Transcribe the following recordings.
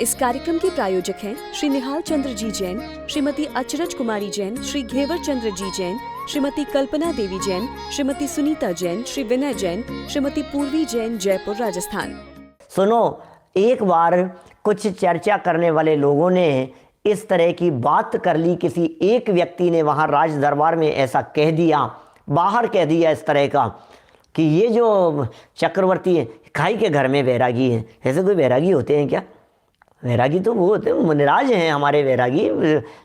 इस कार्यक्रम के प्रायोजक हैं श्री निहाल चंद्र जी जैन, श्रीमती अचरज कुमारी जैन, श्री घेवर चंद्र जी जैन, श्रीमती कल्पना देवी जैन, श्रीमती सुनीता जैन, श्री विनय जैन, श्रीमती पूर्वी जैन, जयपुर, राजस्थान। सुनो, एक बार कुछ चर्चा करने वाले लोगों ने इस तरह की बात कर ली। किसी एक व्यक्ति ने वहां राज दरबार में ऐसा कह दिया, बाहर कह दिया इस तरह का कि ये जो चक्रवर्ती है खाई के घर में वैरागी है। ऐसे कोई वैरागी होते हैं क्या? वैरागी तो वो होते हैं, मुनिराज हैं हमारे वैरागी,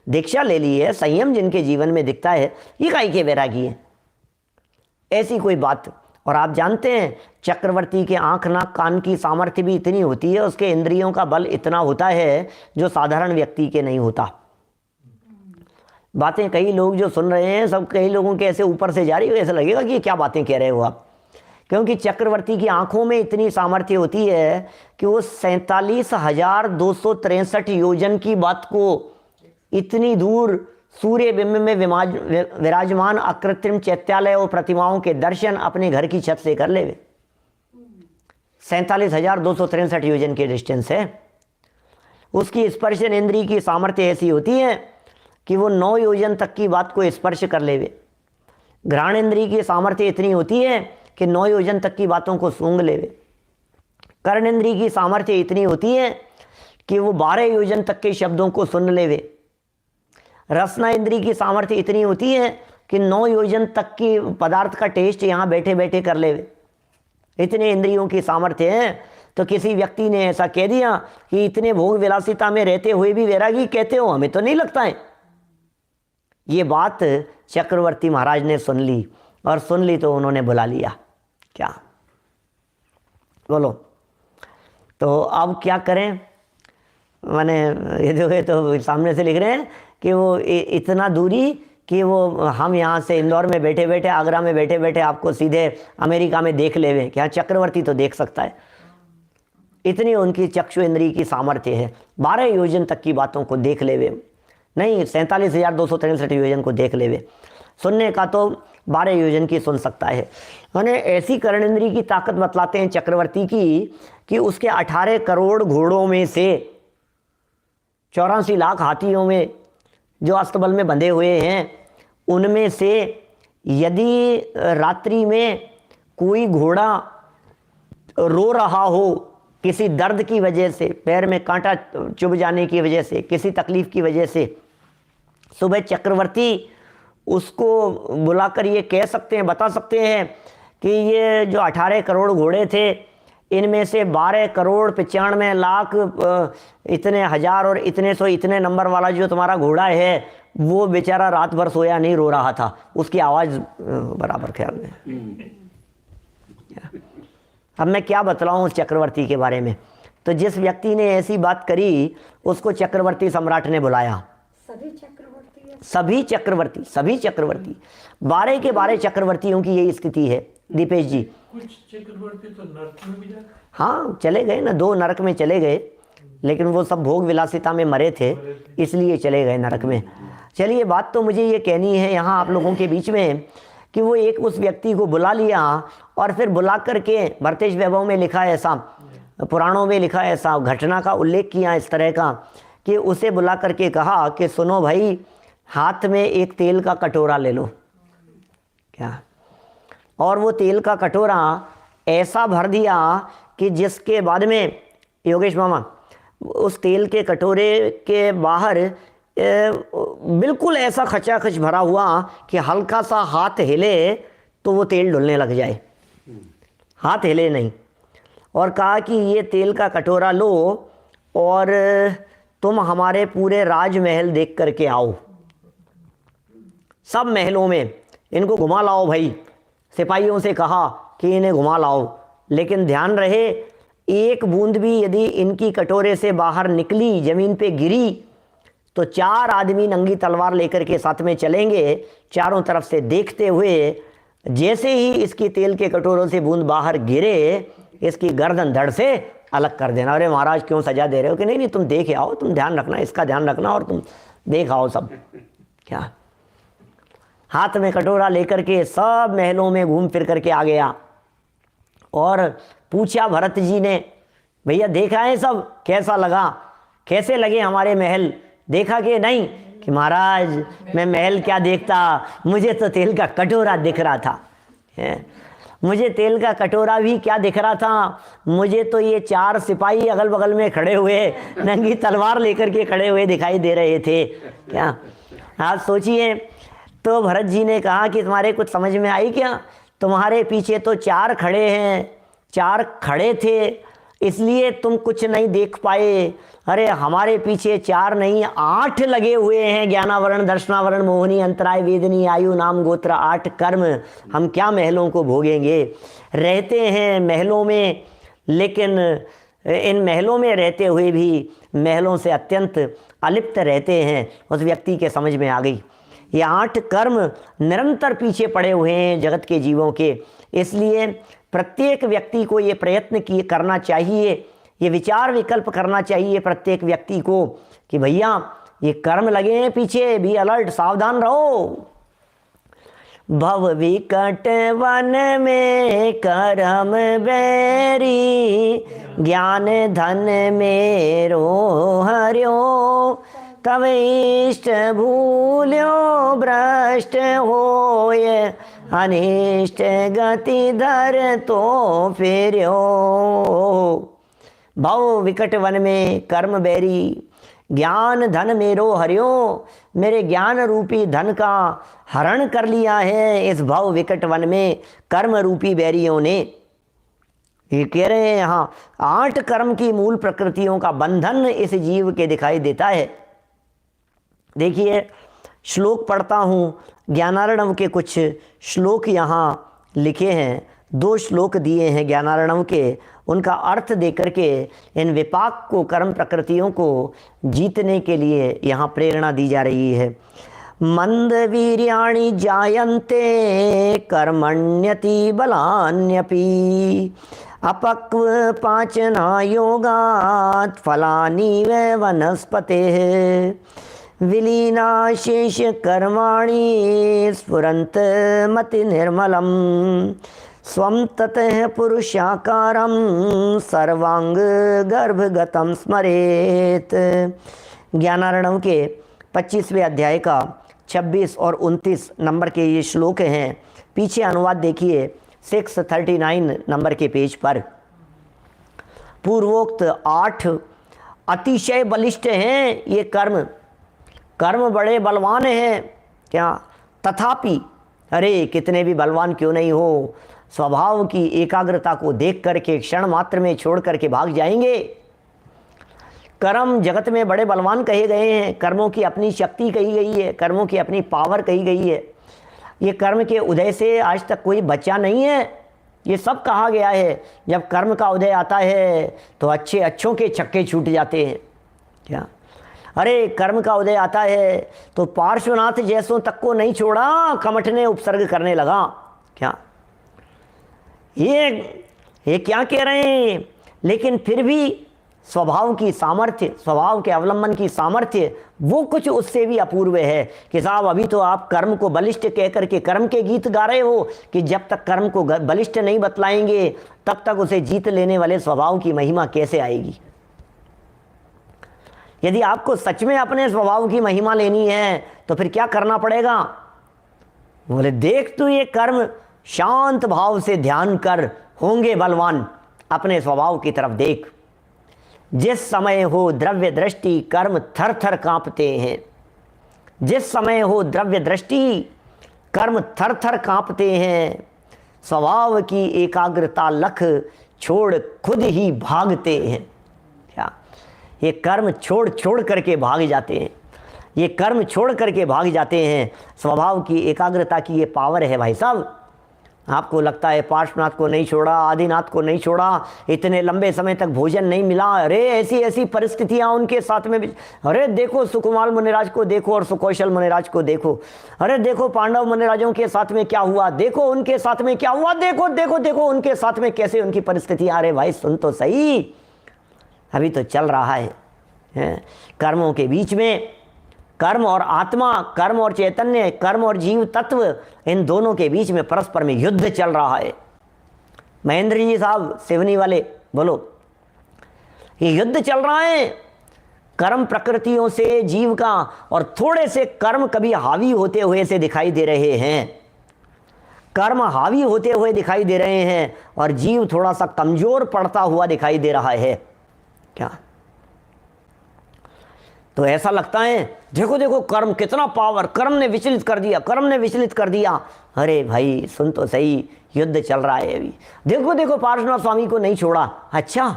दीक्षा ले ली है, संयम जिनके जीवन में दिखता है, ये काहे के वैरागी है? ऐसी कोई बात। और आप जानते हैं चक्रवर्ती के आंख नाक कान की सामर्थ्य भी इतनी होती है, उसके इंद्रियों का बल इतना होता है जो साधारण व्यक्ति के नहीं होता। बातें कई लोग जो सुन रहे हैं, सब कई लोगों के ऐसे ऊपर से जा रही है, ऐसा लगेगा कि क्या बातें कह रहे हो आप। क्योंकि चक्रवर्ती की आंखों में इतनी सामर्थ्य होती है कि वो 47,263 योजन की बात को इतनी दूर सूर्य बिंब में विराजमान अकृत्रिम चैत्यालय और प्रतिमाओं के दर्शन अपने घर की छत से कर ले। 47,263 योजन के डिस्टेंस है। उसकी स्पर्शन इंद्री की सामर्थ्य ऐसी होती है कि वो 9 योजन तक की बात को स्पर्श कर लेवे। घ्राण इंद्री की सामर्थ्य इतनी होती है कि 9 योजन तक की बातों को सूंघ लेवे। कर्ण इंद्री की सामर्थ्य इतनी होती है कि वो 12 योजन तक के शब्दों को सुन लेवे। रसना इंद्री की सामर्थ्य इतनी होती है कि 9 योजन तक की पदार्थ का टेस्ट यहाँ बैठे बैठे कर लेवे। इतने इंद्रियों की सामर्थ्य है। तो किसी व्यक्ति ने ऐसा कह दिया कि इतने भोग विलासिता में रहते हुए भी वैरागी कहते हो, हमें तो नहीं लगता है। ये बात चक्रवर्ती महाराज ने सुन ली, और सुन ली तो उन्होंने बुला लिया। क्या बोलो? तो अब क्या करें? मैंने ये देखो तो सामने से लिख रहे हैं कि वो इतना दूरी कि वो हम यहाँ से इंदौर में बैठे बैठे, आगरा में बैठे बैठे आपको सीधे अमेरिका में देख लेवे। क्या चक्रवर्ती तो देख सकता है, इतनी उनकी चक्षु इंद्री की सामर्थ्य है। 12 योजन तक की बातों को देख लेवे, नहीं 47,263 योजन को देख लेवे। सुनने का तो 12 योजन की सुन सकता है। मैंने ऐसी कर्णेंद्री की ताकत बतलाते हैं चक्रवर्ती की कि उसके 18 करोड़ घोड़ों में से 84 लाख हाथियों में जो अस्तबल में बंधे हुए हैं, उनमें से यदि रात्रि में कोई घोड़ा रो रहा हो किसी दर्द की वजह से, पैर में कांटा चुभ जाने की वजह से, किसी तकलीफ की वजह से, सुबह चक्रवर्ती उसको बुलाकर ये कह सकते हैं, बता सकते हैं कि ये जो 18 करोड़ घोड़े थे, इनमें से 12 करोड़ 95 लाख इतने हजार और इतने सौ इतने नंबर वाला जो तुम्हारा घोड़ा है, वो बेचारा रात भर सोया नहीं, रो रहा था। उसकी आवाज़ बराबर ख्याल में। अब मैं क्या बतलाऊं उस चक्रवर्ती के बारे में। तो जिस व्यक्ति ने ऐसी बात करी उसको चक्रवर्ती सम्राट ने बुलाया। सभी चक्रवर्ती 12 के 12 चक्रवर्तियों की यही स्थिति है दीपेश जी। कुछ चक्रवर्ती तो नरक में भी जाते। हाँ, चले गए ना, 2 नरक में चले गए, लेकिन वो सब भोग विलासिता में मरे थे, इसलिए चले गए नरक में। चलिए, बात तो मुझे ये कहनी है यहाँ आप लोगों के बीच में कि वो एक उस व्यक्ति को बुला लिया, और फिर बुला करके भरतेश वैभव में लिखा है ऐसा, पुराणों में लिखा है ऐसा, घटना का उल्लेख किया इस तरह का कि उसे बुला करके कहा कि सुनो भाई, हाथ में एक तेल का कटोरा ले लो। क्या? और वो तेल का कटोरा ऐसा भर दिया कि जिसके बाद में योगेश मामा उस तेल के कटोरे के बाहर बिल्कुल ऐसा खचाखच भरा हुआ कि हल्का सा हाथ हिले तो वो तेल डुलने लग जाए, हाथ हिले नहीं। और कहा कि ये तेल का कटोरा लो और तुम हमारे पूरे राजमहल देख करके आओ, सब महलों में इनको घुमा लाओ भाई। सिपाहियों से कहा कि इन्हें घुमा लाओ, लेकिन ध्यान रहे एक बूंद भी यदि इनकी कटोरे से बाहर निकली, जमीन पे गिरी, तो 4 आदमी नंगी तलवार लेकर के साथ में चलेंगे, चारों तरफ से देखते हुए। जैसे ही इसकी तेल के कटोरों से बूंद बाहर गिरे, इसकी गर्दन धड़ से अलग कर देना। अरे महाराज क्यों सजा दे रहे हो? कि नहीं तुम देख आओ, तुम ध्यान रखना, इसका ध्यान रखना, और तुम देख आओ सब। क्या? हाथ में कटोरा लेकर के सब महलों में घूम फिर करके आ गया और पूछा भरत जी ने, भैया देखा है सब, कैसा लगा? कैसे लगे हमारे महल, देखा कि नहीं? कि महाराज मैं महल क्या देखता, मुझे तो तेल का कटोरा दिख रहा था। मुझे तेल का कटोरा भी क्या दिख रहा था, मुझे तो ये 4 सिपाही अगल बगल में खड़े हुए नंगी तलवार लेकर के खड़े हुए दिखाई दे रहे थे। क्या आप सोचिए। तो भरत जी ने कहा कि तुम्हारे कुछ समझ में आई क्या? तुम्हारे पीछे तो 4 खड़े हैं, 4 खड़े थे इसलिए तुम कुछ नहीं देख पाए। अरे हमारे पीछे 4 नहीं 8 लगे हुए हैं। ज्ञानावरण, दर्शनावरण, मोहिनी, अंतराय, वेदनी, आयु, नाम, गोत्र, 8 कर्म। हम क्या महलों को भोगेंगे? रहते हैं महलों में, लेकिन इन महलों में रहते हुए भी महलों से अत्यंत अलिप्त रहते हैं। उस व्यक्ति के समझ में आ गई ये 8 कर्म निरंतर पीछे पड़े हुए हैं जगत के जीवों के। इसलिए प्रत्येक व्यक्ति को ये प्रयत्न करना चाहिए, ये विचार विकल्प करना चाहिए प्रत्येक व्यक्ति को कि भैया ये कर्म लगे हैं पीछे, भी अलर्ट, सावधान रहो। भव विकट वन में कर्म बैरी, ज्ञान धन मेरो हर्यो, तब इष्ट भूल्यो भ्रष्ट होय, अनिष्ट गति धर तो फेर्यो। भव विकट वन में कर्म बैरी, ज्ञान धन मेरो हर्यो, मेरे ज्ञान रूपी धन का हरण कर लिया है इस भव विकट वन में कर्म रूपी बैरियों ने। ये कह रहे हैं यहाँ 8 कर्म की मूल प्रकृतियों का बंधन इस जीव के दिखाई देता है। देखिए श्लोक पढ़ता हूँ, ज्ञानार्णव के कुछ श्लोक यहाँ लिखे हैं, 2 श्लोक दिए हैं ज्ञानार्णव के, उनका अर्थ देकर के इन विपाक को, कर्म प्रकृतियों को जीतने के लिए यहाँ प्रेरणा दी जा रही है। मंद वीर्याणि जायन्ते कर्मण्यति बलान्यपि, अपक्व पाचना योगात् फलानि व वनस्पतेः, विलीना शेष कर्माणि स्फुरन्त मति निर्मलम, स्वं ततः पुरुषाकारं सर्वांग गर्भगतं स्मरेत। ज्ञानार्णव के 25वें अध्याय का 26 और 29 नंबर के ये श्लोक हैं। पीछे अनुवाद देखिए 639 नंबर के पेज पर। पूर्वोक्त 8 अतिशय बलिष्ठ हैं ये कर्म, कर्म बड़े बलवान हैं क्या? तथापि अरे कितने भी बलवान क्यों नहीं हो, स्वभाव की एकाग्रता को देख करके क्षण मात्र में छोड़ करके भाग जाएंगे। कर्म जगत में बड़े बलवान कहे गए हैं, कर्मों की अपनी शक्ति कही गई है, कर्मों की अपनी पावर कही गई है। ये कर्म के उदय से आज तक कोई बचा नहीं है, ये सब कहा गया है। जब कर्म का उदय आता है तो अच्छे अच्छों के छक्के छूट जाते हैं क्या? अरे कर्म का उदय आता है तो पार्श्वनाथ जैसों तक को नहीं छोड़ा, कमठने उपसर्ग करने लगा क्या? ये क्या कह रहे हैं? लेकिन फिर भी स्वभाव की सामर्थ्य, स्वभाव के अवलंबन की सामर्थ्य वो कुछ उससे भी अपूर्व है कि साहब अभी तो आप कर्म को बलिष्ठ कह करके कर्म के गीत गा रहे हो कि जब तक कर्म को बलिष्ठ नहीं बतलाएंगे तब तक उसे जीत लेने वाले स्वभाव की महिमा कैसे आएगी? यदि आपको सच में अपने स्वभाव की महिमा लेनी है तो फिर क्या करना पड़ेगा? बोले देख तू ये कर्म शांत भाव से ध्यान कर, होंगे बलवान, अपने स्वभाव की तरफ देख। जिस समय हो द्रव्य दृष्टि कर्म थर थर कांपते हैं, जिस समय हो द्रव्य दृष्टि कर्म थर थर कांपते हैं, स्वभाव की एकाग्रता लख छोड़ खुद ही भागते हैं क्या? ये कर्म छोड़ छोड़ करके भाग जाते हैं, ये कर्म छोड़ करके भाग जाते हैं। स्वभाव की एकाग्रता की ये पावर है भाई साहब। आपको लगता है पार्श्वनाथ को नहीं छोड़ा, आदिनाथ को नहीं छोड़ा, इतने लंबे समय तक भोजन नहीं मिला, अरे ऐसी ऐसी परिस्थितियां उनके साथ में भी। अरे देखो सुकुमार मुनिराज को देखो और सुकौशल मुनिराज को देखो, अरे देखो पांडव मुनिराजों के साथ में क्या हुआ, देखो उनके साथ में क्या हुआ, देखो देखो देखो उनके साथ में कैसे उनकी परिस्थितियां। अरे भाई सुन तो सही, अभी तो चल रहा है कर्मों के बीच में, कर्म और आत्मा, कर्म और चैतन्य, कर्म और जीव तत्व, इन दोनों के बीच में परस्पर में युद्ध चल रहा है। महेंद्र जी साहब सिवनी वाले बोलो, ये युद्ध चल रहा है। कर्म प्रकृतियों से जीव का, और थोड़े से कर्म कभी हावी होते हुए से दिखाई दे रहे हैं, कर्म हावी होते हुए दिखाई दे रहे हैं और जीव थोड़ा सा कमजोर पड़ता हुआ दिखाई दे रहा है क्या? तो ऐसा लगता है देखो देखो कर्म कितना पावर, कर्म ने विचलित कर दिया, कर्म ने विचलित कर दिया। अरे भाई सुन तो सही, युद्ध चल रहा है अभी, देखो देखो पार्श्वनाथ स्वामी को नहीं छोड़ा, अच्छा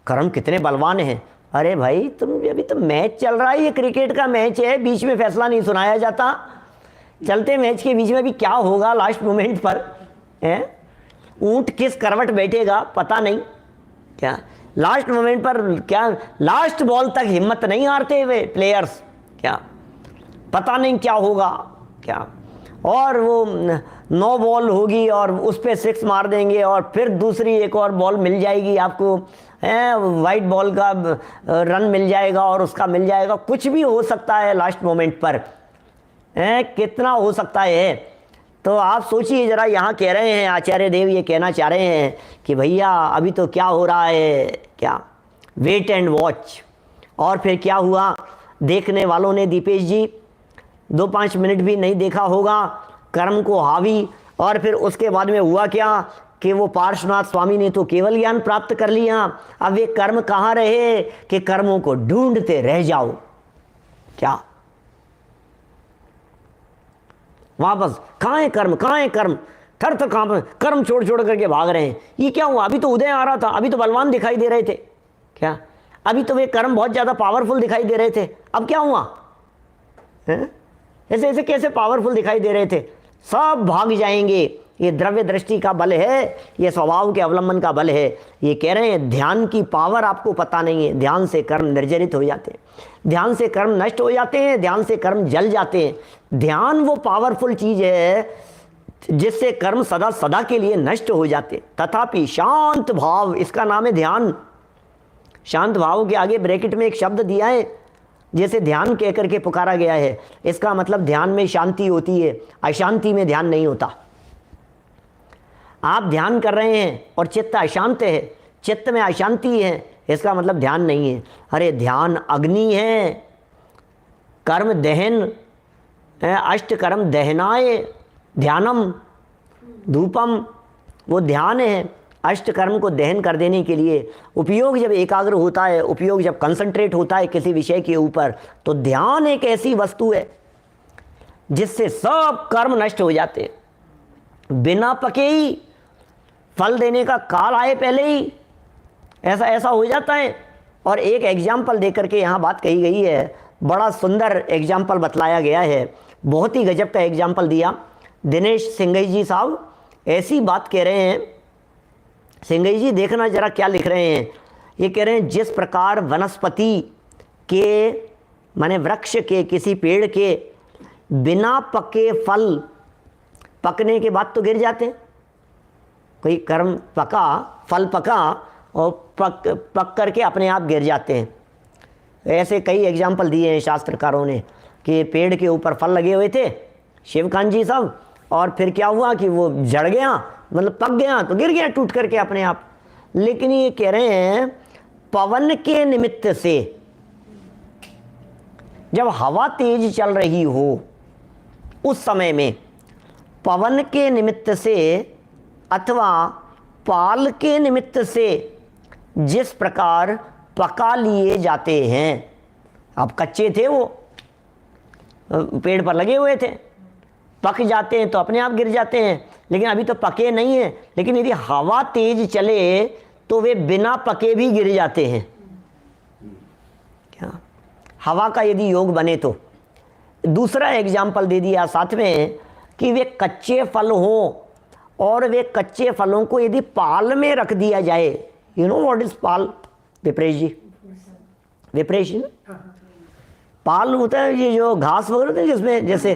कर्म कितने बलवान हैं। अरे भाई तुम, अभी तो मैच चल रहा है, ये क्रिकेट का मैच है, बीच में फैसला नहीं सुनाया जाता, चलते मैच के बीच में भी क्या होगा लास्ट मोमेंट पर है, ऊंट किस करवट बैठेगा पता नहीं क्या, लास्ट मोमेंट पर क्या, लास्ट बॉल तक हिम्मत नहीं हारते हुए प्लेयर्स क्या, पता नहीं क्या होगा क्या, और वो 9 बॉल होगी और उस पर 6 मार देंगे और फिर दूसरी एक और बॉल मिल जाएगी आपको, वाइट बॉल का रन मिल जाएगा और उसका मिल जाएगा, कुछ भी हो सकता है लास्ट मोमेंट पर, कितना हो सकता है। तो आप सोचिए जरा, यहाँ कह रहे हैं आचार्य देव, ये कहना चाह रहे हैं कि भैया अभी तो क्या हो रहा है क्या, वेट एंड वॉच। और फिर क्या हुआ, देखने वालों ने दीपेश जी 2-5 मिनट भी नहीं देखा होगा कर्म को हावी, और फिर उसके बाद में हुआ क्या कि वो पार्श्वनाथ स्वामी ने तो केवल ज्ञान प्राप्त कर लिया, अब वे कर्म कहाँ रहे कि कर्मों को ढूंढते रह जाओ क्या, वापस कहाँ है कर्म, कहाँ है कर्म, थर थर कहाँ पर कर्म छोड़ छोड़ करके भाग रहे हैं। ये क्या हुआ, अभी तो उदय आ रहा था, अभी तो बलवान दिखाई दे रहे थे क्या, अभी तो वे कर्म बहुत ज़्यादा पावरफुल दिखाई दे रहे थे, अब क्या हुआ है? ऐसे ऐसे कैसे पावरफुल दिखाई दे रहे थे, सब भाग जाएंगे। ये द्रव्य दृष्टि का बल है, ये स्वभाव के अवलंबन का बल है। ये कह रहे हैं ध्यान की पावर आपको पता नहीं है, ध्यान से कर्म निर्जरित हो जाते हैं, ध्यान से कर्म नष्ट हो जाते हैं, ध्यान से कर्म जल जाते हैं। ध्यान वो पावरफुल चीज है जिससे कर्म सदा सदा के लिए नष्ट हो जाते। तथापि शांत भाव, इसका नाम है ध्यान। शांत भाव के आगे ब्रैकेट में एक शब्द दिया है, जैसे ध्यान कह करके पुकारा गया है, इसका मतलब ध्यान में शांति होती है, अशांति में ध्यान नहीं होता। आप ध्यान कर रहे हैं और चित्त अशांत है, चित्त में अशांति है, इसका मतलब ध्यान नहीं है। अरे ध्यान अग्नि है, कर्म दहन, अष्ट कर्म दहनाए ध्यानम धूपम, वो ध्यान है अष्ट कर्म को दहन कर देने के लिए। उपयोग जब एकाग्र होता है, उपयोग जब कंसंट्रेट होता है किसी विषय के ऊपर, तो ध्यान एक ऐसी वस्तु है जिससे सब कर्म नष्ट हो जाते हैं। बिना पके ही फल देने का काल आए पहले ही ऐसा हो जाता है। और एक एग्जाम्पल दे करके यहाँ बात कही गई है, बड़ा सुंदर एग्जाम्पल बतलाया गया है, बहुत ही गजब का एग्जाम्पल दिया दिनेश सिंघई जी साहब। ऐसी बात कह रहे हैं सिंघई जी, देखना जरा क्या लिख रहे हैं। ये कह रहे हैं जिस प्रकार वनस्पति के माने वृक्ष के, किसी पेड़ के बिना पके फल पकने के बाद तो गिर जाते हैं, कोई कर्म पका, फल पका और पक करके अपने आप गिर जाते हैं। ऐसे कई एग्जाम्पल दिए हैं शास्त्रकारों ने कि पेड़ के ऊपर फल लगे हुए थे शिवकांत जी साहब, और फिर क्या हुआ कि वो जड़ गया, मतलब पक गया तो गिर गया टूट करके अपने आप। लेकिन ये कह रहे हैं पवन के निमित्त से, जब हवा तेज चल रही हो उस समय में पवन के निमित्त से अथवा पाल के निमित्त से जिस प्रकार पका लिए जाते हैं, अब कच्चे थे वो पेड़ पर लगे हुए थे, पक जाते हैं तो अपने आप गिर जाते हैं, लेकिन अभी तो पके नहीं हैं। लेकिन यदि हवा तेज चले तो वे बिना पके भी गिर जाते हैं क्या, हवा का यदि योग बने तो। दूसरा एग्जाम्पल दे दिया साथ में कि वे कच्चे फल हों और वे कच्चे फलों को यदि पाल में रख दिया जाए, यू नो व्हाट इज पाल विप्रेश जी? विप्रेश पाल होता है ये जो घास वगैरह होता है जिसमें जैसे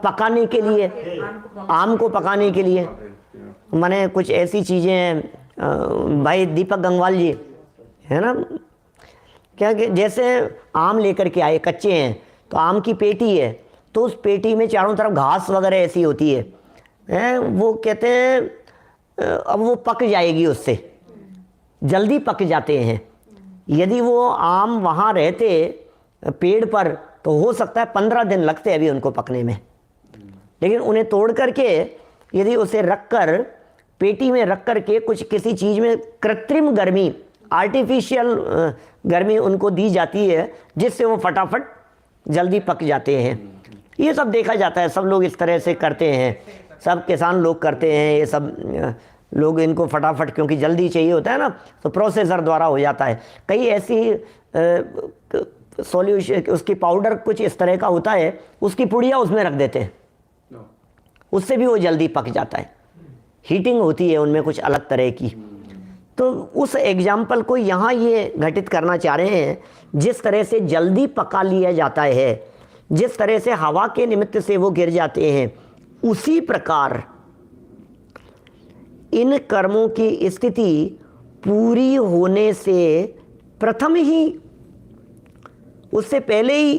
पकाने के लिए, आम को पकाने के लिए, माने कुछ ऐसी चीज़ें हैं। भाई दीपक गंगवाल जी है ना, क्या कि जैसे आम लेकर के आए, कच्चे हैं तो आम की पेटी है, तो उस पेटी में चारों तरफ घास वगैरह ऐसी होती है, वो कहते हैं अब वो पक जाएगी, उससे जल्दी पक जाते हैं। यदि वो आम वहाँ रहते पेड़ पर तो हो सकता है 15 दिन लगते अभी उनको पकने में, लेकिन उन्हें तोड़ करके यदि उसे रखकर पेटी में रख करके कुछ किसी चीज़ में कृत्रिम गर्मी, आर्टिफिशियल गर्मी उनको दी जाती है, जिससे वो फटाफट जल्दी पक जाते हैं। ये सब देखा जाता है, सब लोग इस तरह से करते हैं, सब किसान लोग करते हैं, ये सब लोग इनको फटाफट, क्योंकि जल्दी चाहिए होता है ना, तो प्रोसेसर द्वारा हो जाता है। कई ऐसी सॉल्यूशन, उसकी पाउडर कुछ इस तरह का होता है, उसकी पुड़िया उसमें रख देते हैं, उससे भी वो जल्दी पक जाता है। हीटिंग होती है उनमें कुछ अलग तरह की। तो उस एग्जाम्पल को यहाँ ये घटित करना चाह रहे हैं, जिस तरह से जल्दी पका लिया जाता है, जिस तरह से हवा के निमित्त से वो गिर जाते हैं, उसी प्रकार इन कर्मों की स्थिति पूरी होने से प्रथम ही, उससे पहले ही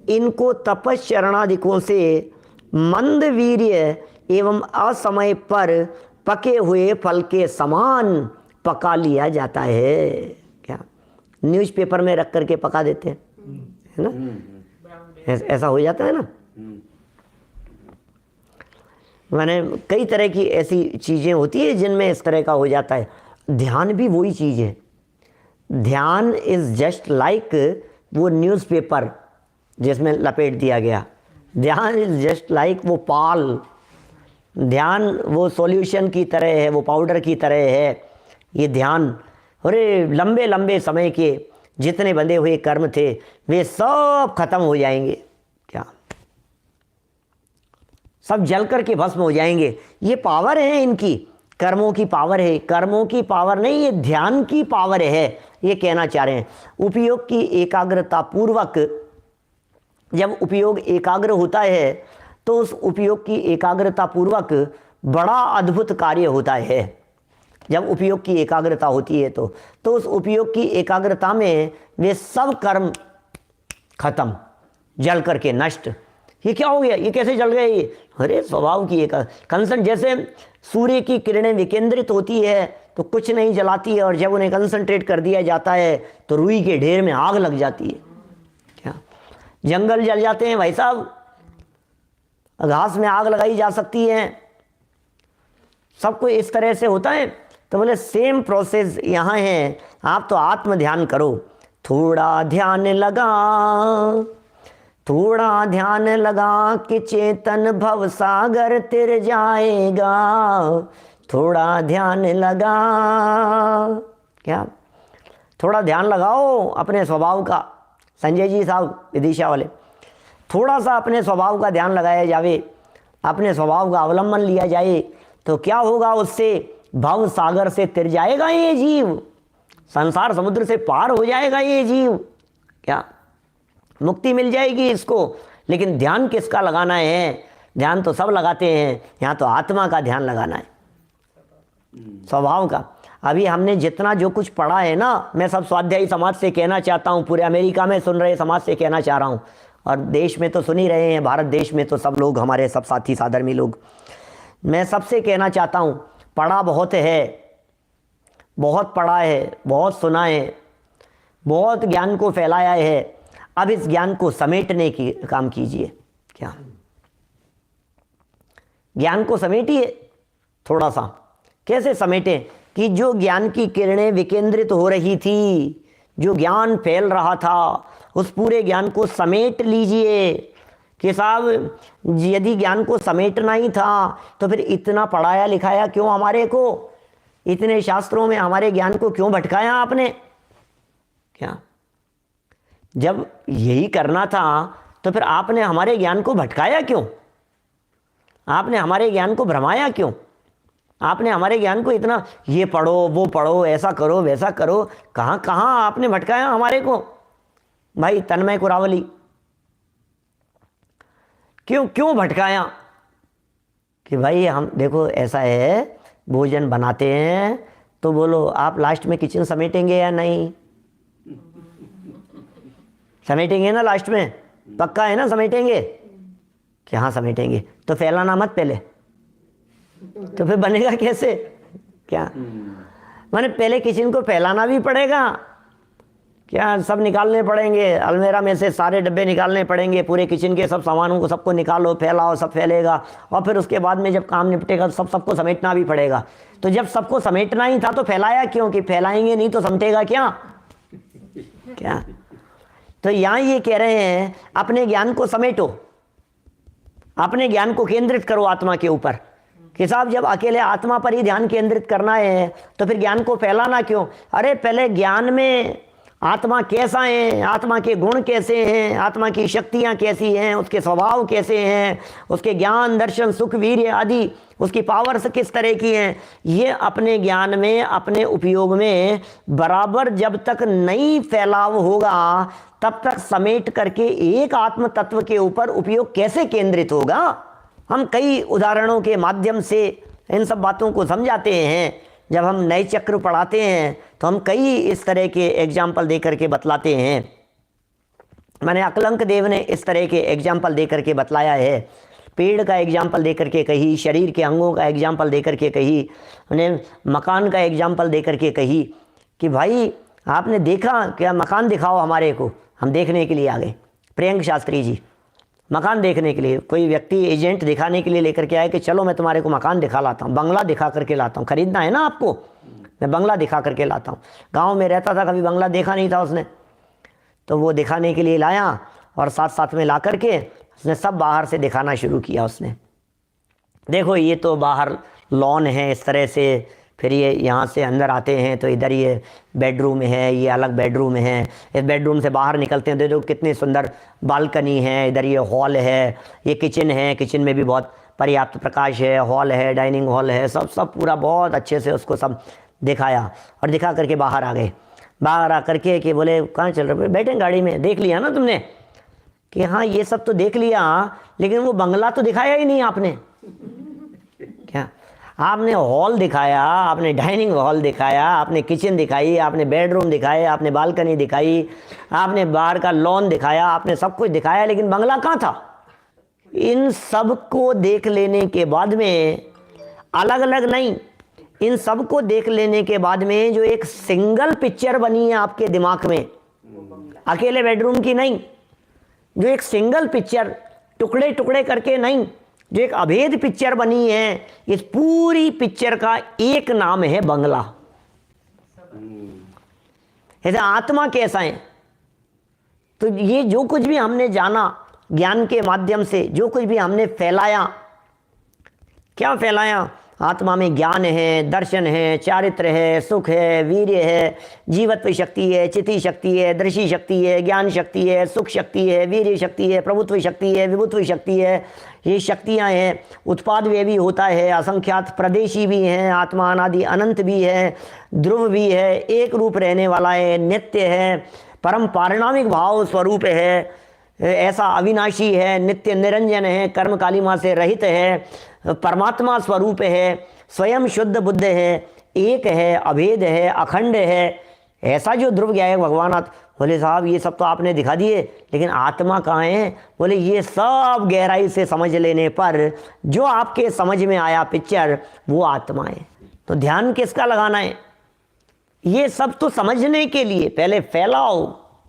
इनको तपश्चरणादिकों से मंद वीर्य एवं असमय पर पके हुए फल के समान पका लिया जाता है। क्या न्यूज़पेपर में रख करके पका देते हैं, है ना, ऐसा हो जाता है ना। माने कई तरह की ऐसी चीज़ें होती है जिनमें इस तरह का हो जाता है। ध्यान भी वही चीज़ है। ध्यान इज़ जस्ट लाइक वो न्यूज़पेपर जिसमें लपेट दिया गया। ध्यान इज़ जस्ट लाइक वो पाल। ध्यान वो सॉल्यूशन की तरह है, वो पाउडर की तरह है। ये ध्यान, अरे लंबे लंबे समय के जितने बंधे हुए कर्म थे वे सब खत्म हो जाएंगे। क्या सब जल कर के भस्म हो जाएंगे। ये पावर है इनकी, कर्मों की पावर है। कर्मों की पावर नहीं, ये ध्यान की पावर है, ये कहना चाह रहे हैं। उपयोग की एकाग्रता पूर्वक, जब उपयोग एकाग्र होता है तो उस उपयोग की एकाग्रता पूर्वक बड़ा अद्भुत कार्य होता है। जब उपयोग की एकाग्रता होती है तो उस उपयोग की एकाग्रता में वे सब कर्म खत्म, जल करके नष्ट। ये क्या हो गया, ये कैसे जल गए ये? अरे स्वभाव की एक कंसंट, जैसे सूर्य की किरणें विकेंद्रित होती है तो कुछ नहीं जलाती है, और जब उन्हें कंसंट्रेट कर दिया जाता है तो रुई के ढेर में आग लग जाती है। क्या जंगल जल जाते हैं भाई साहब, घास में आग लगाई जा सकती है, सब कुछ इस तरह से होता है। तो बोले सेम प्रोसेस यहाँ है। आप तो आत्म ध्यान करो, थोड़ा ध्यान लगा, थोड़ा ध्यान लगा कि चेतन भव सागर तिर जाएगा। थोड़ा ध्यान लगा, क्या थोड़ा ध्यान लगाओ अपने स्वभाव का। संजय जी साहब विदिशा वाले, थोड़ा सा अपने स्वभाव का ध्यान लगाया जावे, अपने स्वभाव का अवलंबन लिया जाए तो क्या होगा, उससे भव सागर से तिर जाएगा ये जीव, संसार समुद्र से पार हो जाएगा ये जीव। क्या मुक्ति मिल जाएगी इसको। लेकिन ध्यान किसका लगाना है? ध्यान तो सब लगाते हैं, यहाँ तो आत्मा का ध्यान लगाना है, स्वभाव का। अभी हमने जितना जो कुछ पढ़ा है ना, मैं सब स्वाध्यायी समाज से कहना चाहता हूँ, पूरे अमेरिका में सुन रहे समाज से कहना चाह रहा हूँ, और देश में तो सुन ही रहे हैं, भारत देश में तो सब लोग, हमारे सब साथी साधर्मी लोग, मैं सबसे कहना चाहता हूँ, पढ़ा बहुत है, बहुत पढ़ा है, बहुत सुना है, बहुत ज्ञान को फैलाया है। अब इस ज्ञान को समेटने की काम कीजिए। क्या ज्ञान को समेटिए थोड़ा सा। कैसे समेटें? कि जो ज्ञान की किरणें विकेंद्रित हो रही थी, जो ज्ञान फैल रहा था, उस पूरे ज्ञान को समेट लीजिए। कि साहब यदि ज्ञान को समेटना ही था तो फिर इतना पढ़ाया लिखाया क्यों हमारे को? इतने शास्त्रों में हमारे ज्ञान को क्यों भटकाया आपने? क्या जब यही करना था तो फिर आपने हमारे ज्ञान को भटकाया क्यों? आपने हमारे ज्ञान को भ्रमाया क्यों? आपने हमारे ज्ञान को इतना ये पढ़ो वो पढ़ो, ऐसा करो वैसा करो, कहाँ कहाँ आपने भटकाया हमारे को? भाई तन्मय कुरावली, क्यों भटकाया? कि भाई हम देखो ऐसा है, भोजन बनाते हैं तो बोलो आप लास्ट में किचन समेटेंगे या नहीं? समेटेंगे ना लास्ट में, पक्का है ना समेटेंगे? कि हाँ समेटेंगे। तो फैलाना मत पहले, तो फिर बनेगा कैसे? क्या माने पहले किचन को फैलाना भी पड़ेगा क्या सब निकालने पड़ेंगे, अलमेरा में से सारे डब्बे निकालने पड़ेंगे, पूरे किचन के सब सामानों को सबको निकालो, फैलाओ, सब फैलेगा, और फिर उसके बाद में जब काम निपटेगा तो सबको समेटना भी पड़ेगा। तो जब सबको समेटना ही था तो फैलाया क्यों, कि फैलाएंगे नहीं तो समेटेगा क्या। तो यहाँ ये कह रहे हैं अपने ज्ञान को समेटो, अपने ज्ञान को केंद्रित करो आत्मा के ऊपर, कि साहब जब अकेले आत्मा पर ही ध्यान केंद्रित करना है तो फिर ज्ञान को फैलाना क्यों। अरे पहले ज्ञान में आत्मा कैसा है, आत्मा के गुण कैसे हैं, आत्मा की शक्तियाँ कैसी हैं, उसके स्वभाव कैसे हैं, उसके ज्ञान दर्शन सुख वीर्य आदि उसकी पावर्स किस तरह की हैं, ये अपने ज्ञान में अपने उपयोग में बराबर जब तक नहीं फैलाव होगा तब तक समेट करके एक आत्म तत्व के ऊपर उपयोग कैसे केंद्रित होगा। हम कई उदाहरणों के माध्यम से इन सब बातों को समझाते हैं। जब हम नए चक्र पढ़ाते हैं तो हम कई इस तरह के एग्जाम्पल दे करके बतलाते हैं। मैंने अकलंक देव ने इस तरह के एग्जाम्पल दे करके बतलाया है, पेड़ का एग्जाम्पल दे करके कही, शरीर के अंगों का एग्जाम्पल दे करके कही, उन्हें मकान का एग्जाम्पल दे करके कही कि भाई आपने देखा क्या, मकान दिखाओ हमारे को, हम देखने के लिए आ गए। प्रियंक शास्त्री जी मकान देखने के लिए, कोई व्यक्ति एजेंट दिखाने के लिए लेकर के आए कि चलो मैं तुम्हारे को मकान दिखा लाता हूँ, बंगला दिखा करके लाता हूँ, खरीदना है ना आपको, मैं बंगला दिखा करके लाता हूँ। गांव में रहता था, कभी बंगला देखा नहीं था उसने, तो वो दिखाने के लिए लाया और साथ साथ में ला करके उसने सब बाहर से दिखाना शुरू किया। उसने देखो ये तो बाहर लॉन है इस तरह से, फिर ये यहाँ से अंदर आते हैं तो इधर ये बेडरूम है, ये अलग बेडरूम है, इस बेडरूम से बाहर निकलते हैं तो कितनी सुंदर बालकनी है, इधर ये हॉल है, ये किचन है, किचन में भी बहुत पर्याप्त प्रकाश है, हॉल है, डाइनिंग हॉल है, सब पूरा बहुत अच्छे से उसको सब दिखाया और दिखा करके बाहर आ गए। बाहर आ करके कि बोले कहाँ चल रहे, बैठे गाड़ी में, देख लिया ना तुमने, कि हाँ ये सब तो देख लिया लेकिन वो बंगला तो दिखाया ही नहीं आपने। क्या आपने हॉल दिखाया, आपने डाइनिंग हॉल दिखाया, आपने किचन दिखाई, आपने बेडरूम दिखाए, आपने बालकनी दिखाई, आपने बाहर का लॉन दिखाया, आपने सब कुछ दिखाया, लेकिन बंगला कहाँ था। इन सब को देख लेने के बाद में, अलग अलग नहीं, इन सब को देख लेने के बाद में जो एक सिंगल पिक्चर बनी है आपके दिमाग में, अकेले बेडरूम की नहीं, जो एक सिंगल पिक्चर टुकड़े टुकड़े करके नहीं, जो एक अभेद पिक्चर बनी है, इस पूरी पिक्चर का एक नाम है बंगला। ऐसे आत्मा कैसा है, तो ये जो कुछ भी हमने जाना ज्ञान के माध्यम से, जो कुछ भी हमने फैलाया, क्या फैलाया, आत्मा में ज्ञान है, दर्शन है, चारित्र है, सुख है, वीर्य है, जीवत्व शक्ति है, चिति शक्ति है, दृष्टि शक्ति है, ज्ञान शक्ति है, सुख शक्ति है, वीर्य शक्ति है, प्रभुत्व शक्ति है, विभुत्व शक्ति है, ये शक्तियाँ हैं। उत्पाद व्यय भी होता है, असंख्यात प्रदेशी भी हैं, आत्मा अनादि अनंत भी है, ध्रुव भी है, एक रूप रहने वाला है, नित्य है, परम पारिणामिक भाव स्वरूप है, ऐसा अविनाशी है, नित्य निरंजन है, कर्म कालिमा से रहित है, परमात्मा स्वरूप है, स्वयं शुद्ध बुद्ध है, एक है, अभेद है, अखंड है, ऐसा जो ध्रुव ज्ञायक भगवान। बोले साहब ये सब तो आपने दिखा दिए, लेकिन आत्मा कहाँ है। बोले ये सब गहराई से समझ लेने पर जो आपके समझ में आया पिक्चर वो आत्मा है। तो ध्यान किसका लगाना है, ये सब तो समझने के लिए पहले फैलाओ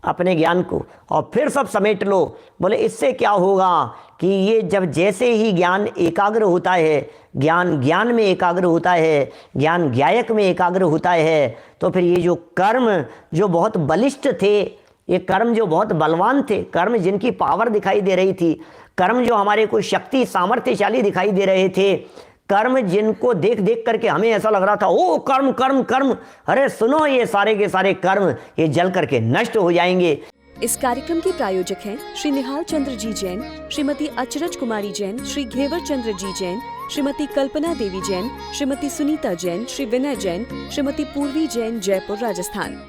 अपने ज्ञान को और फिर सब समेट लो। बोले इससे क्या होगा कि ये जब जैसे ही ज्ञान एकाग्र होता है, ज्ञान ज्ञान में एकाग्र होता है, ज्ञान ज्ञायक में एकाग्र होता है, तो फिर ये जो कर्म जो बहुत बलिष्ठ थे, ये कर्म जो बहुत बलवान थे, कर्म जिनकी पावर दिखाई दे रही थी, कर्म जो हमारे को शक्ति सामर्थ्यशाली दिखाई दे रहे थे, कर्म जिनको देख देख करके हमें ऐसा लग रहा था ओ कर्म कर्म कर्म, अरे सुनो ये सारे के सारे कर्म ये जल करके नष्ट हो जाएंगे। इस कार्यक्रम के प्रायोजक हैं श्री निहाल चंद्र जी जैन, श्रीमती अचरज कुमारी जैन, श्री घेवर चंद्र जी जैन, श्रीमती कल्पना देवी जैन, श्रीमती सुनीता जैन, श्री विनय जैन, श्रीमती पूर्वी जैन, जयपुर राजस्थान।